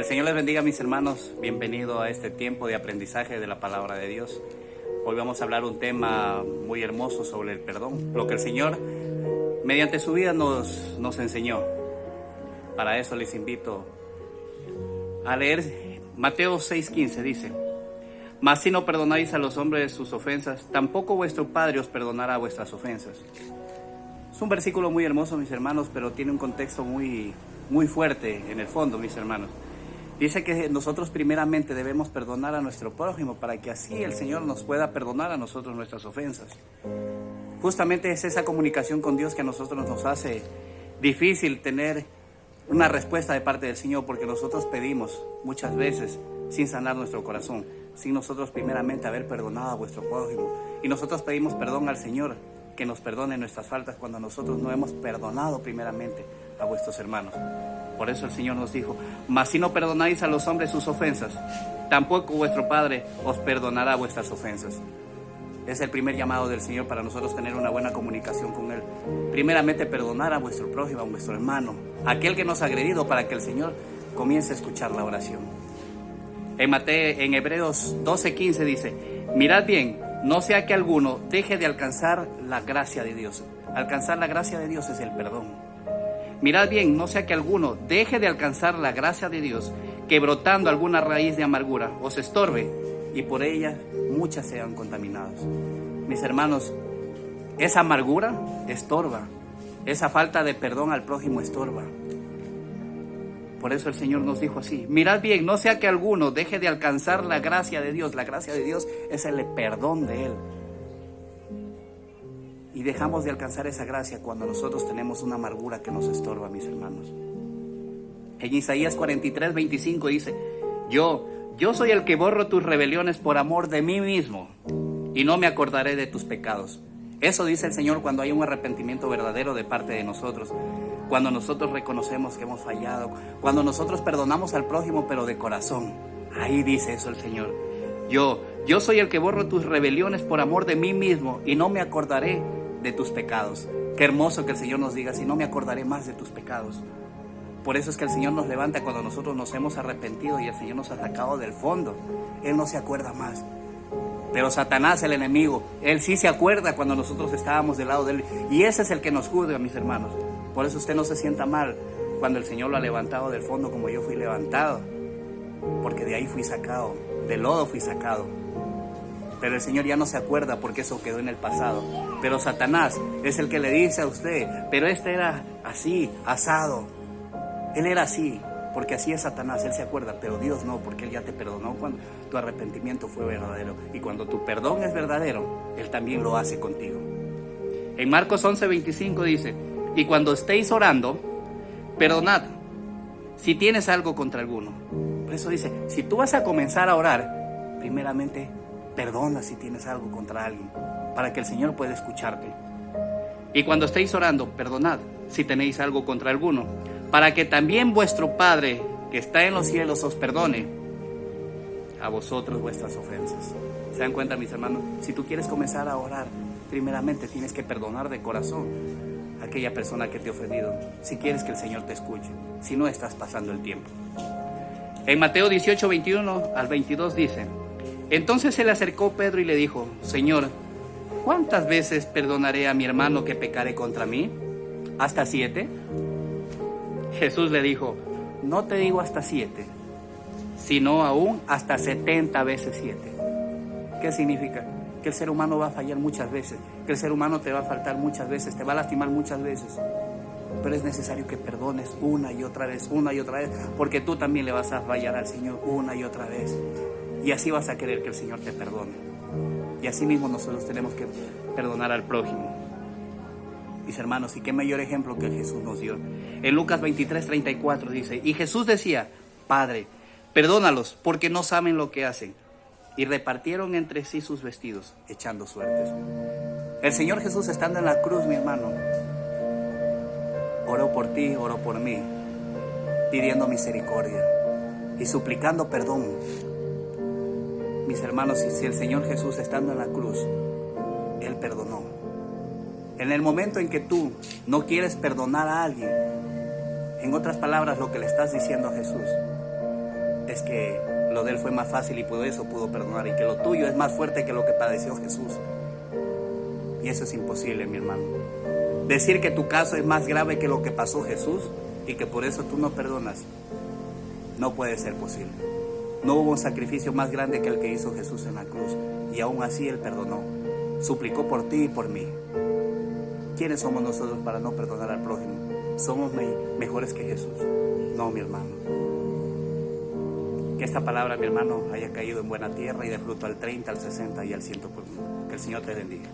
Que el Señor les bendiga, mis hermanos. Bienvenido a este tiempo de aprendizaje de la palabra de Dios. Hoy vamos a hablar un tema muy hermoso sobre el perdón, lo que el Señor mediante su vida nos enseñó. Para eso les invito a leer Mateo 6:15. Dice: mas si no perdonáis a los hombres sus ofensas, tampoco vuestro Padre os perdonará vuestras ofensas. Es un versículo muy hermoso, mis hermanos, pero tiene un contexto muy fuerte en el fondo, mis hermanos. Dice que nosotros primeramente debemos perdonar a nuestro prójimo para que así el Señor nos pueda perdonar a nosotros nuestras ofensas. Justamente es esa comunicación con Dios que a nosotros nos hace difícil tener una respuesta de parte del Señor, porque nosotros pedimos muchas veces sin sanar nuestro corazón, sin nosotros primeramente haber perdonado a vuestro prójimo. Y nosotros pedimos perdón al Señor, que nos perdone nuestras faltas cuando nosotros no hemos perdonado primeramente a vuestros hermanos. Por eso el Señor nos dijo: mas si no perdonáis a los hombres sus ofensas, tampoco vuestro Padre os perdonará vuestras ofensas. Es el primer llamado del Señor para nosotros tener una buena comunicación con Él. Primeramente perdonar a vuestro prójimo, a vuestro hermano, aquel que nos ha agredido, para que el Señor comience a escuchar la oración. En Hebreos 12:15 dice: mirad bien, no sea que alguno deje de alcanzar la gracia de Dios. Alcanzar la gracia de Dios es el perdón. Mirad bien, no sea que alguno deje de alcanzar la gracia de Dios, que brotando alguna raíz de amargura os estorbe, y por ella muchas sean contaminadas. Mis hermanos, esa amargura estorba, esa falta de perdón al prójimo estorba. Por eso el Señor nos dijo así: mirad bien, no sea que alguno deje de alcanzar la gracia de Dios. La gracia de Dios es el perdón de Él. Y dejamos de alcanzar esa gracia cuando nosotros tenemos una amargura que nos estorba, mis hermanos. En Isaías 43:25 dice: yo soy el que borro tus rebeliones por amor de mí mismo, y no me acordaré de tus pecados. Eso dice el Señor cuando hay un arrepentimiento verdadero de parte de nosotros, cuando nosotros reconocemos que hemos fallado, cuando nosotros perdonamos al prójimo pero de corazón. Ahí dice eso el Señor: yo soy el que borro tus rebeliones por amor de mí mismo, y no me acordaré de tus pecados. Qué hermoso que el Señor nos diga: si no me acordaré más de tus pecados. Por eso es que el Señor nos levanta cuando nosotros nos hemos arrepentido y el Señor nos ha sacado del fondo. Él no se acuerda más. Pero Satanás, el enemigo, él sí se acuerda cuando nosotros estábamos del lado de él, y ese es el que nos juzga, mis hermanos. Por eso usted no se sienta mal cuando el Señor lo ha levantado del fondo como yo fui levantado, porque de ahí fui sacado, del lodo fui sacado. Pero el Señor ya no se acuerda porque eso quedó en el pasado. Pero Satanás es el que le dice a usted: pero este era así, asado. Él era así, porque así es Satanás. Él se acuerda, pero Dios no, porque Él ya te perdonó cuando tu arrepentimiento fue verdadero. Y cuando tu perdón es verdadero, Él también lo hace contigo. En Marcos 11:25 dice: y cuando estéis orando, perdonad si tienes algo contra alguno. Por eso dice, si tú vas a comenzar a orar, primeramente perdona si tienes algo contra alguien, para que el Señor pueda escucharte. Y cuando estéis orando, perdonad si tenéis algo contra alguno, para que también vuestro Padre que está en los cielos os perdone a vosotros vuestras ofensas. ¿Se dan cuenta, mis hermanos? Si tú quieres comenzar a orar, primeramente tienes que perdonar de corazón a aquella persona que te ha ofendido, si quieres que el Señor te escuche, si no estás pasando el tiempo. En Mateo 18:21 al 22 dice: entonces se le acercó Pedro y le dijo: Señor, ¿cuántas veces perdonaré a mi hermano que pecare contra mí? ¿Hasta 7? Jesús le dijo: no te digo hasta 7, sino aún hasta 70 veces 7. ¿Qué significa? Que el ser humano va a fallar muchas veces, que el ser humano te va a faltar muchas veces, te va a lastimar muchas veces. Pero es necesario que perdones una y otra vez, porque tú también le vas a fallar al Señor una y otra vez. Y así vas a querer que el Señor te perdone. Y así mismo nosotros tenemos que perdonar al prójimo. Mis hermanos, y qué mayor ejemplo que Jesús nos dio. En Lucas 23:34 dice: y Jesús decía: Padre, perdónalos, porque no saben lo que hacen. Y repartieron entre sí sus vestidos, echando suertes. El Señor Jesús, estando en la cruz, mi hermano, oró por ti, oró por mí, pidiendo misericordia y suplicando perdón. Mis hermanos, si el Señor Jesús, estando en la cruz, Él perdonó. En el momento en que tú no quieres perdonar a alguien, en otras palabras, lo que le estás diciendo a Jesús: es que lo de él fue más fácil y por eso pudo perdonar, y que lo tuyo es más fuerte que lo que padeció Jesús. Y eso es imposible, mi hermano. Decir que tu caso es más grave que lo que pasó Jesús y que por eso tú no perdonas, no puede ser posible. No hubo un sacrificio más grande que el que hizo Jesús en la cruz, y aún así Él perdonó, suplicó por ti y por mí. ¿Quiénes somos nosotros para no perdonar al prójimo? ¿Somos mejores que Jesús? No, mi hermano. Que esta palabra, mi hermano, haya caído en buena tierra y dé fruto al 30, al 60 y al 100 por uno. Que el Señor te bendiga.